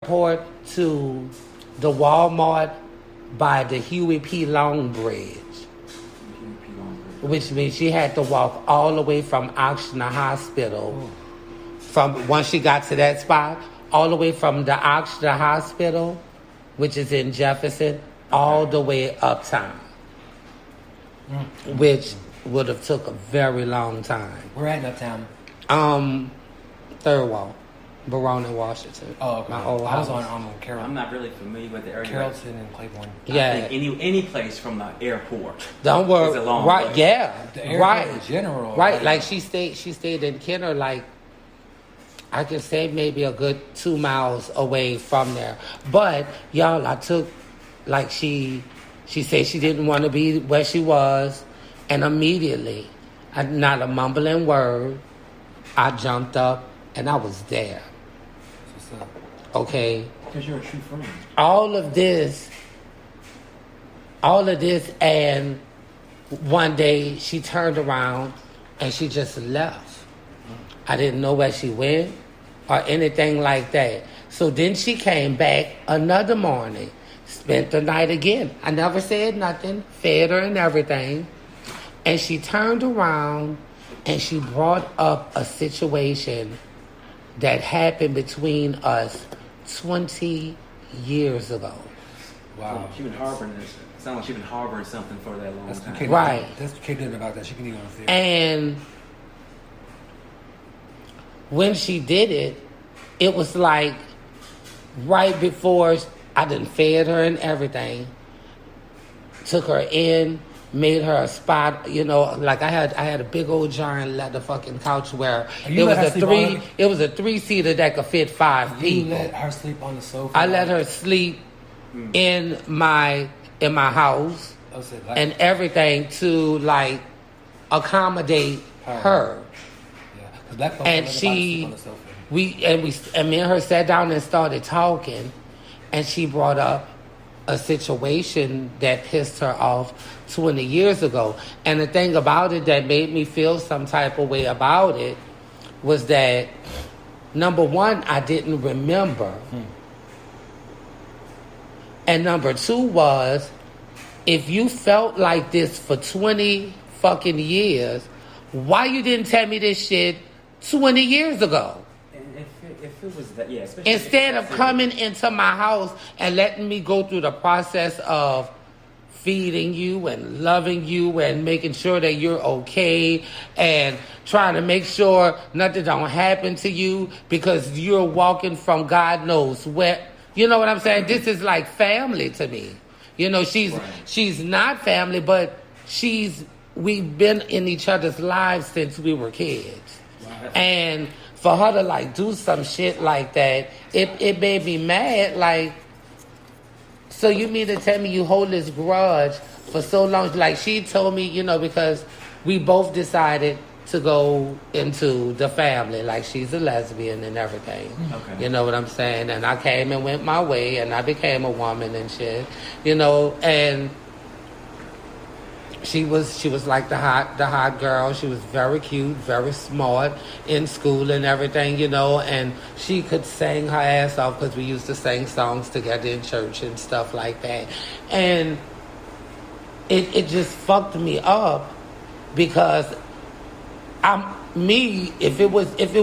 airport to the Walmart by the Huey P. Long Bridge, which means she had to walk all the way from Oxnard Hospital. From once she got to that spot, all the way from the Oxnard Hospital, which is in Jefferson, all the way uptown, which would have took a very long time. We're at uptown. Third Wall. Verona, Washington. Oh, okay. My old I was house. on Carroll. I'm not really familiar with the area. Carrollton and Claiborne. Yeah. I think any place from the airport. Don't worry. It's a long right? way. Yeah. The airport right. in general. Right. Like she stayed in Kenner. Like I could say maybe a good 2 miles away from there. But y'all, I took like she said she didn't want to be where she was, and immediately, not a mumbling word, I jumped up and I was there. What's up? Okay. Because you're a true friend. All of this, and one day she turned around and she just left. I didn't know where she went or anything like that. So then she came back another morning, spent the night again. I never said nothing, fed her and everything. And she turned around and she brought up a situation that happened between us 20 years ago. Wow. She's been harboring this. It sounds like she's been harboring something for that long time. Okay, Right. That's what did about that. She can even see it. And when she did it, it was like right before I done fed her and everything, took her in, made her a spot, like I had a big old giant leather fucking couch where it was a 3-seater that could fit 5 people. You let her sleep on the sofa? I let her sleep in my house and everything to like accommodate her. Yeah, black folks And don't let she, nobody sleep on the sofa. and me and her sat down and started talking, and she brought up a situation that pissed her off 20 years ago. And the thing about it that made me feel some type of way about it was that, number one, I didn't remember. And number two was, if you felt like this for 20 fucking years, why you didn't tell me this shit 20 years ago? And if it was that, yeah. Instead of coming into my house and letting me go through the process of feeding you and loving you and making sure that you're okay and trying to make sure nothing don't happen to you because you're walking from God knows where. You know what I'm saying? This is like family to me. She's not family, but we've been in each other's lives since we were kids. Wow. And for her to like do some shit like that, it made me mad. Like, so you mean to tell me you hold this grudge for so long? Like she told me, because we both decided to go into the family. Like she's a lesbian and everything. Okay. You know what I'm saying? And I came and went my way and I became a woman and shit. And she was like the hot girl. She was very cute, very smart in school and everything, and she could sing her ass off because we used to sing songs together in church and stuff like that. And it just fucked me up because if it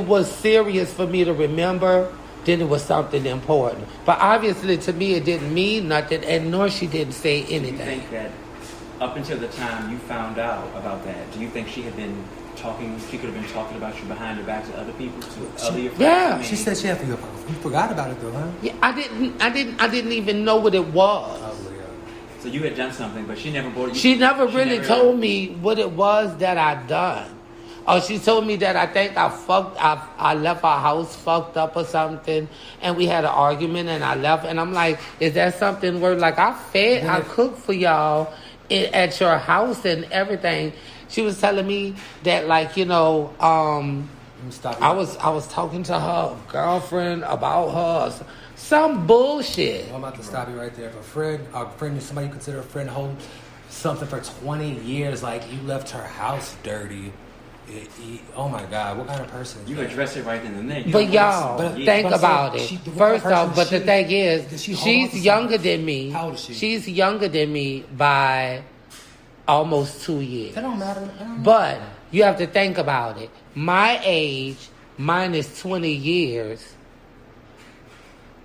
was serious for me to remember, then it was something important. But obviously to me it didn't mean nothing, and nor she didn't say anything. Do you think that up until the time you found out about that, do you think she could have been talking about you behind your back to other people, to other your friends? Yeah. She said she had you forgot about it though, huh? Yeah, I didn't even know what it was. Oh, yeah. So you had done something, but she never brought you. She never really told me what it was that I'd done. Or she told me that I think I left our house fucked up or something, and we had an argument and I left, and I'm like, is that something where like I cooked for y'all at your house and everything? She was telling me that like, I was talking to her girlfriend about her, some bullshit. I'm about to stop you right there. If a friend, somebody you consider a friend, hold something for 20 years, like you left her house dirty. Oh my God, what kind of person is You that? address it right then and there. But y'all, think about it. First off, but the thing is, she's younger than me. How old is she? She's younger than me by almost 2 years. That don't matter. But you have to think about it. My age, minus 20 years,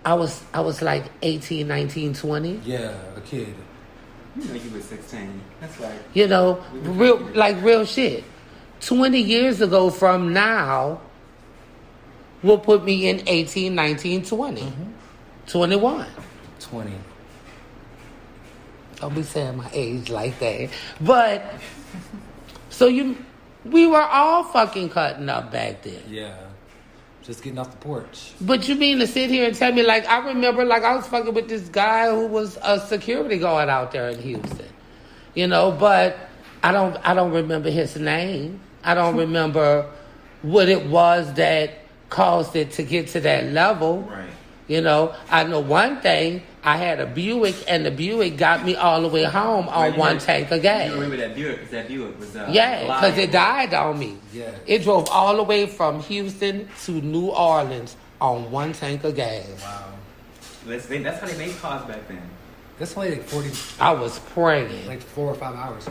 I was like 18, 19, 20. Yeah, a kid. You know you were 16. That's like... You know, real shit. 20 years ago from now will put me in 18, 19, 20. Mm-hmm. 21. 20. Don't be saying my age like that. But, so we were all fucking cutting up back then. Yeah. Just getting off the porch. But you mean to sit here and tell me, like, I remember, like, I was fucking with this guy who was a security guard out there in Houston. You know, but I don't remember his name. I don't remember what it was that caused it to get to that level. Right. You know, I know one thing. I had a Buick, and the Buick got me all the way home on one tank of gas. You remember that Buick? Because that Buick was... yeah, because it died on me. Yeah. It drove all the way from Houston to New Orleans on one tank of gas. Wow. That's how they made cars back then. That's only like 40... I was praying. Like 4 or 5 hours.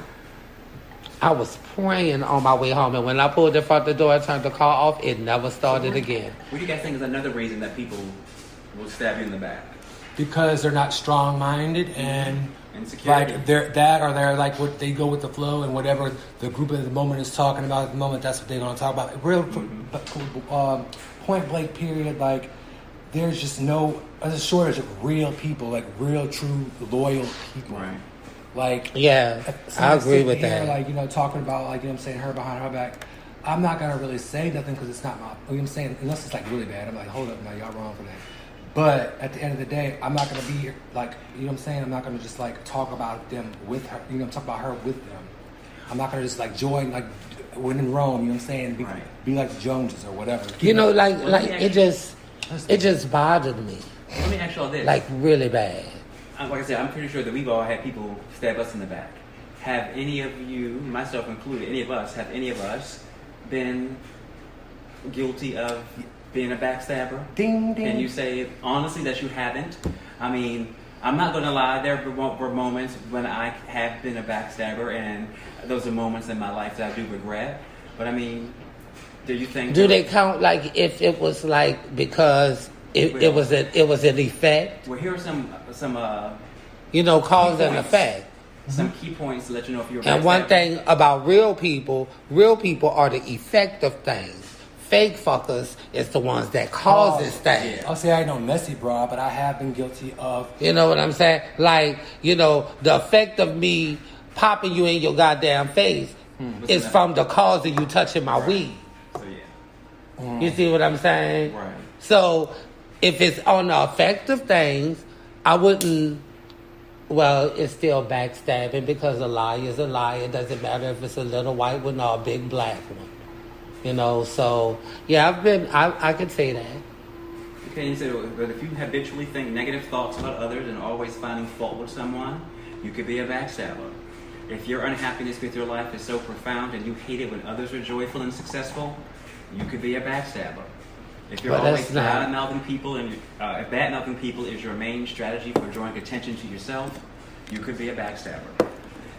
I was praying on my way home, and when I pulled the front door and turned the car off, it never started again. What do you guys think is another reason that people will stab you in the back? Because they're not strong-minded and insecurity. Like they're like what they go with the flow and whatever the group at the moment is talking about at the moment. That's what they're going to talk about. Real point blank period. Like there's a shortage of real people, like real, true, loyal people. Right. Like yeah, I agree with that. Like talking about like I'm saying her behind her back. I'm not gonna really say nothing because it's not my. I'm saying unless it's like really bad. I'm like hold up, now y'all wrong for that. But at the end of the day, I'm not going to be here, like, you know what I'm saying? I'm not going to just, like, talk about them with her, talk about her with them. I'm not going to just, like, join, like, when in Rome, you know what I'm saying? Be like the Joneses or whatever. It just bothered me. Let me ask you all this. Like, really bad. Like I said, I'm pretty sure that we've all had people stab us in the back. Have any of you, myself included, any of us been guilty of being a backstabber? Ding, ding. And you say honestly that you haven't? I mean, I'm not going to lie. There were moments when I have been a backstabber, and those are moments in my life that I do regret. But I mean, do you think? Do they count like if it was like because it was an effect? Well, here are some cause and effect. Some key points to let you know if you're a backstabber. And one thing about real people are the effect of things. Fake fuckers is the ones that causes things. I'll say I ain't no messy bra, but I have been guilty of... You know what I'm saying? Like, the effect of me popping you in your goddamn face is from the cause of you touching my weed. So, yeah. You see what I'm saying? Right. So, if it's on the effect of things, I wouldn't... Well, it's still backstabbing because a lie is a lie. It doesn't matter if it's a little white one or a big black one. So, yeah, I could say that. Okay, you said, but if you habitually think negative thoughts about others and always finding fault with someone, you could be a backstabber. If your unhappiness with your life is so profound and you hate it when others are joyful and successful, you could be a backstabber. If you're always bad-mouthing people, and if bad-mouthing people is your main strategy for drawing attention to yourself, you could be a backstabber.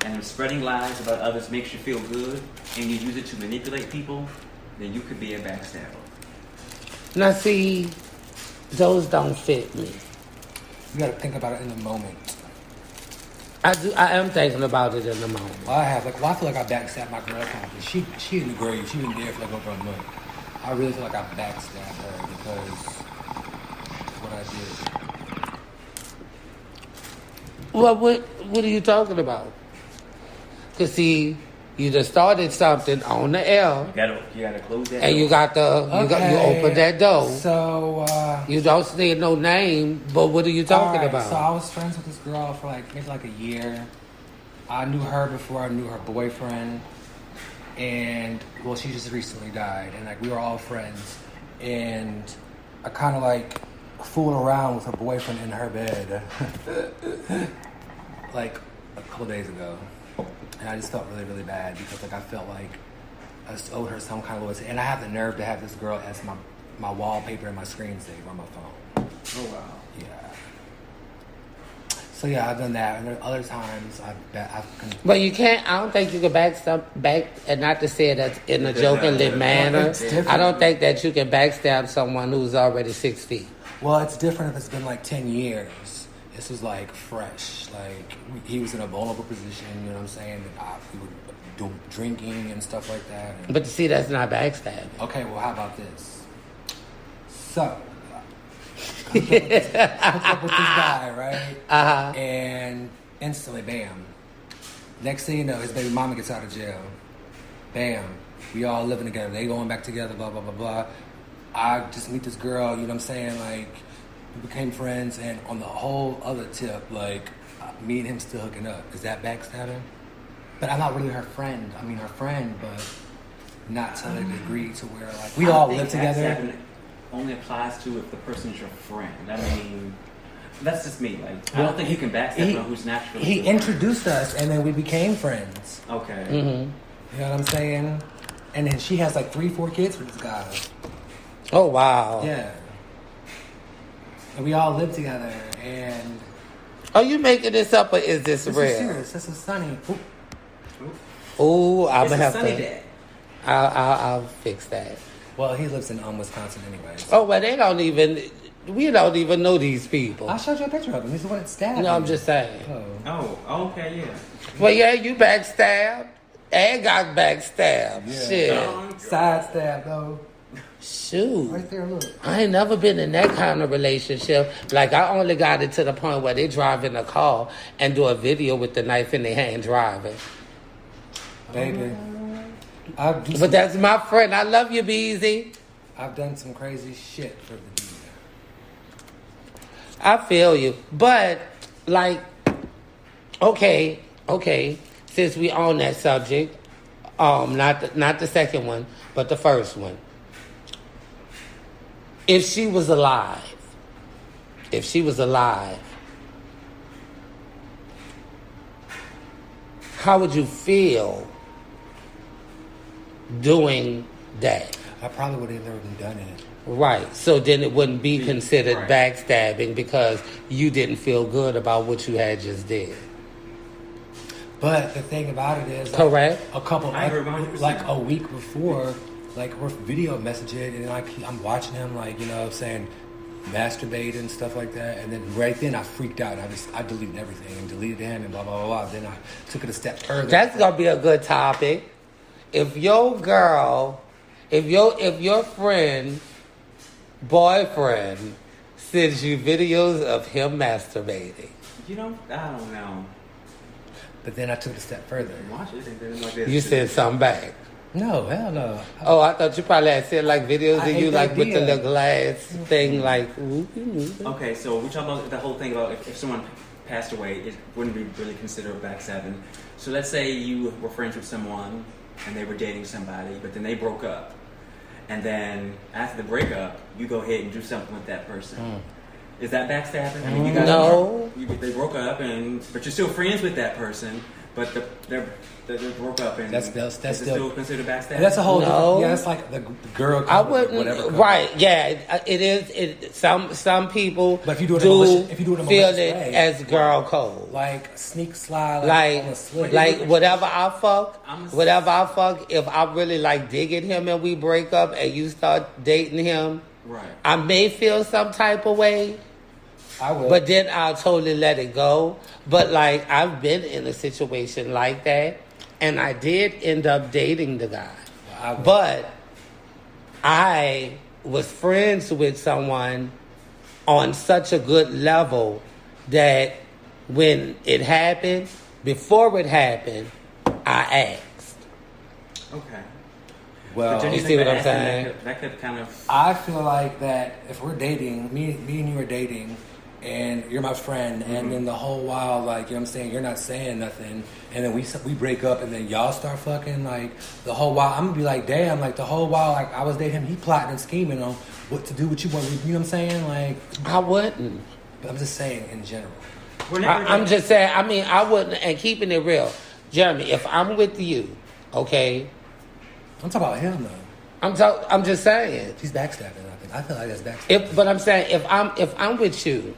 And if spreading lies about others makes you feel good, and you use it to manipulate people, then you could be a backstabber. Now see, those don't fit me. You got to think about it in the moment. I am thinking about it in the moment. Well, I feel like I backstabbed my girl company. She in the grave. She been there for like over a month. I really feel like I backstabbed her because of what I did. Well, what are you talking about? Because see, you just started something on the air. You gotta close that. And door. You opened that door. So you don't say no name, but what are you talking about? So I was friends with this girl for maybe a year. I knew her before I knew her boyfriend, and well, she just recently died, and we were all friends, and I kind of fooled around with her boyfriend in her bed, a couple days ago. And I just felt really, really bad because I felt like I just owed her some kind of loyalty. And I have the nerve to have this girl as my wallpaper and my screensaver on my phone. Oh, wow. Yeah. So yeah, I've done that. And there are other times But you can't. I don't think you can backstab and not to say that in a jokingly manner. I don't think that you can backstab someone who's already 6 feet. Well, it's different if it's been like 10 years. This was like fresh. Like he was in a vulnerable position. You know what I'm saying? We were drinking and stuff like that. And, But see, that's not backstabbing. okay, well, how about this? So. Hooked up with this guy, right? Uh-huh. And instantly, bam. Next thing you know, his baby mama gets out of jail. Bam. We all living together. They going back together, blah, blah, blah, blah. I just meet this girl, you know what I'm saying? Like, we became friends, and on the whole other tip, like, me and him still hooking up. Is that backstabbing? But I'm not really her friend. I mean, her friend, but not to the degree to where, like, we all live together. Only applies to if the person is your friend. I mean, that's just me. Like, I don't think you can backstab someone who's naturally. He introduced us, and then we became friends. Okay. Mm-hmm. You know what I'm saying? And then she has like 3-4 kids with this guy. Oh, wow. Yeah. And we all live together, and. Are you making this up or is this real? This is serious. This is Sunny. Ooh, I'm It's gonna a have sunny to. day. I'll fix that. Well, he lives in Wisconsin anyway. Oh, well, we don't even know these people. I showed you a picture of him. He's the one that stabbed me. No, I'm just saying. Oh, okay, yeah. Well, yeah, you backstabbed and got backstabbed. Yeah. Shit. Side stab, though. Shoot. Right there, look. I ain't never been in that kind of relationship. Like, I only got it to the point where they drive in a car and do a video with the knife in their hand driving. Baby. But that's my friend. I love you, Beezy. I've done some crazy shit for the dude. I feel you. But, like, okay. Since we on that subject, not the second one, but the first one. If she was alive, how would you feel doing that? I probably would have never done it. Right. So then it wouldn't be considered right. backstabbing because you didn't feel good about what you had just did. But the thing about it is, Correct. Like a week before, like we're video messaging, and like I'm watching him, like, you know, saying masturbate and stuff like that, and then right then I freaked out. I deleted everything and deleted him and blah blah blah blah. Then I took it a step further. That's gonna be a good topic. If your friend, boyfriend sends you videos of him masturbating. I don't know. But then I took it a step further. Watch it and then like this. You sent something back. No, hell no. Oh, I thought you probably had sent like videos I of you hate like that with the idea. little glass thing, like. Okay, so we're talking about the whole thing about if someone passed away, it wouldn't be really considered backstabbing. So let's say you were friends with someone and they were dating somebody, but then they broke up. And then after the breakup, you go ahead and do something with that person. Is that backstabbing? I mean, you guys No. they broke up, but you're still friends with that person, but they broke up, and That's is it still still considered backstabbing? That's a whole No. different, yeah, it's like the girl I code, wouldn't. whatever code. Right? Yeah, it is. Some people But if you do it if you do it in a feel malicious it way, as girl code. like sneak slide, on a slip. Like whatever I fuck, if I really like digging him and we break up and you start dating him, Right. I may feel some type of way, I would. but then I'll totally let it go. But like I've been in a situation like that, and I did end up dating the guy, but I was friends with someone on such a good level that when it happened, before it happened, I asked. Okay. well, But don't You think see what that I'm saying? That could kind of. I feel like that if we're dating, me and you are dating, and you're my friend, and then the whole while, like, you know what I'm saying, you're not saying nothing, and then we break up, and then y'all start fucking, like, the whole while, I'm gonna be like, damn, like, the whole while, like, I was dating him, he plotting and scheming on what to do, what you want, you know what I'm saying, like, I wouldn't. but I'm just saying in general. I'm just saying, I mean, I wouldn't, and keeping it real. Jeramee, if I'm with you, okay, I'm talking about him though. I'm just saying. He's backstabbing. I feel like that's backstabbing. But I'm saying if I'm with you,